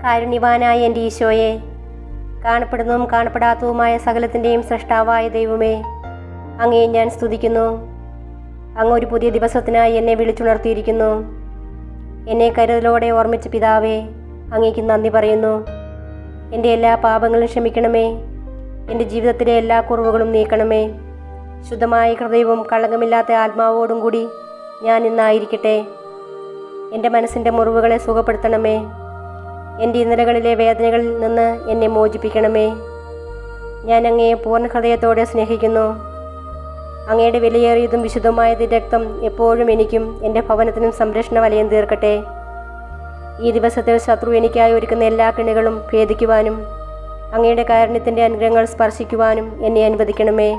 കാരുണ്യവാനായ എൻ്റെ ഈശോയെ, കാണപ്പെടുന്നതും കാണപ്പെടാത്തതുമായ സകലത്തിൻ്റെയും സൃഷ്ടാവായ ദൈവമേ, അങ്ങയെ ഞാൻ സ്തുതിക്കുന്നു. അങ്ങ് ഒരു പുതിയ ദിവസത്തിനായി എന്നെ വിളിച്ചുണർത്തിയിരിക്കുന്നു. എന്നെ കരുതലോടെ ഓർമ്മിച്ച പിതാവേ, അങ്ങേക്ക് നന്ദി പറയുന്നു. എൻ്റെ എല്ലാ പാപങ്ങളും ക്ഷമിക്കണമേ. എൻ്റെ ജീവിതത്തിലെ എല്ലാ കുറവുകളും നീക്കണമേ. ശുദ്ധമായ ഹൃദയവും കളങ്കമില്ലാത്ത ആത്മാവോടും കൂടി ഞാൻ ഇന്നായിരിക്കട്ടെ. എൻ്റെ മനസ്സിൻ്റെ മുറിവുകളെ സുഖപ്പെടുത്തണമേ. എൻ്റെ ഇന്നലകളിലെ വേദനകളിൽ നിന്ന് എന്നെ മോചിപ്പിക്കണമേ. ഞാൻ അങ്ങയെ പൂർണ്ണ ഹൃദയത്തോടെ സ്നേഹിക്കുന്നു. അങ്ങയുടെ വിലയേറിയതും വിശുദ്ധമായ രക്തം എപ്പോഴും എനിക്കും എൻ്റെ ഭവനത്തിനും സംരക്ഷണ വലയം തീർക്കട്ടെ. ഈ ദിവസത്തിൽ ശത്രു എനിക്കായി ഒരുക്കുന്ന എല്ലാ കെണികളും ഭേദിക്കുവാനും അങ്ങയുടെ കാരുണ്യത്തിൻ്റെ അനുഗ്രഹങ്ങൾ സ്പർശിക്കുവാനും എന്നെ അനുവദിക്കണമേ.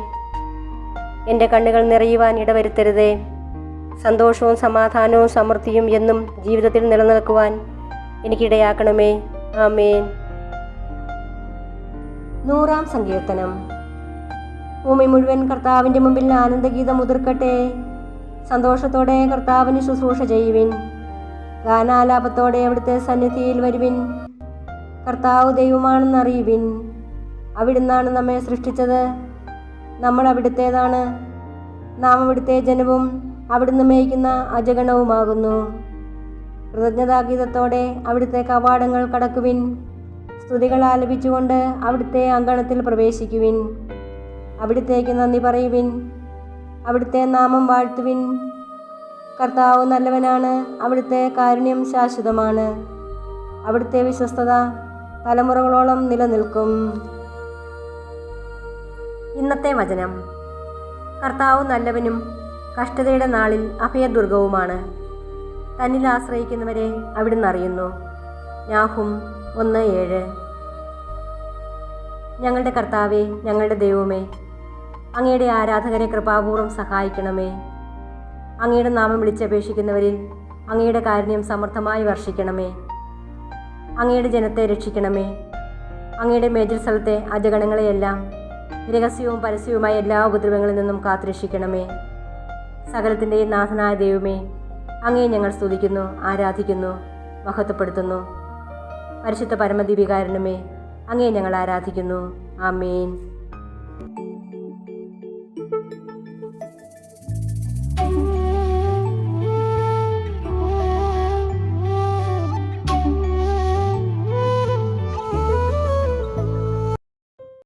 എൻ്റെ കണ്ണുകൾ നിറയുവാൻ ഇടവരുത്തരുതേ. സന്തോഷവും സമാധാനവും സമൃദ്ധിയും എന്നും ജീവിതത്തിൽ നിലനിൽക്കുവാൻ എനിക്കിടയാക്കണമേ. ആമേൻ. 100-ാം സങ്കീർത്തനം. ഭൂമി മുഴുവൻ കർത്താവിൻ്റെ മുമ്പിൽ ആനന്ദഗീതം ഉതിർക്കട്ടെ. സന്തോഷത്തോടെ കർത്താവിന് ശുശ്രൂഷ ചെയ്യുവിൻ. ഗാനാലാപത്തോടെ അവിടുത്തെ സന്നിധിയിൽ വരുവിൻ. കർത്താവ് ദൈവമാണെന്നറിയുവിൻ. അവിടുന്നാണ് നമ്മെ സൃഷ്ടിച്ചത്. നമ്മൾ അവിടുത്തേതാണ്. നാം അവിടുത്തെ ജനവും അവിടുന്ന് മേയ്ക്കുന്ന അജഗണവുമാകുന്നു. കൃതജ്ഞതാഗീതത്തോടെ അവിടുത്തെ കവാടങ്ങൾ കടക്കുവിൻ. സ്തുതികൾ ആലപിച്ചുകൊണ്ട് അവിടുത്തെ അങ്കണത്തിൽ പ്രവേശിക്കുവിൻ. അവിടുത്തേക്ക് നന്ദി പറയുവിൻ. അവിടുത്തെ നാമം വാഴ്ത്തുവിൻ. കർത്താവ് നല്ലവനാണ്. അവിടുത്തെ കാരുണ്യം ശാശ്വതമാണ്. അവിടുത്തെ വിശ്വസ്തത തലമുറകളോളം നിലനിൽക്കും. ഇന്നത്തെ വചനം. കർത്താവ് നല്ലവനും കഷ്ടതയുടെ നാളിൽ അഭയദുർഗവുമാണ്. തന്നിൽ ആശ്രയിക്കുന്നവരെ അവിടുന്ന് അറിയുന്നു. നാഹും 1:7. ഞങ്ങളുടെ കർത്താവേ, ഞങ്ങളുടെ ദൈവമേ, അങ്ങയുടെ ആരാധകരെ കൃപാപൂർവ്വം സഹായിക്കണമേ. അങ്ങയുടെ നാമം വിളിച്ചപേക്ഷിക്കുന്നവരിൽ അങ്ങയുടെ കാരുണ്യം സമൃദ്ധമായി വർഷിക്കണമേ. അങ്ങയുടെ ജനത്തെ രക്ഷിക്കണമേ. അങ്ങയുടെ മേജർ സ്ഥലത്തെ അജഗണങ്ങളെയെല്ലാം രഹസ്യവും പരസ്യവുമായ എല്ലാ ഉപദ്രവങ്ങളിൽ നിന്നും കാത്തുരക്ഷിക്കണമേ. സകലത്തിൻ്റെയും നാഥനായ ദൈവമേ, അങ്ങയെ ഞങ്ങൾ സ്തുതിക്കുന്നു, ആരാധിക്കുന്നു, മഹത്വപ്പെടുത്തുന്നു. പരിശുദ്ധ പരമദിവ്യകാരുണ്യമേ, അങ്ങയെ ഞങ്ങൾ ആരാധിക്കുന്നു. ആമേൻ.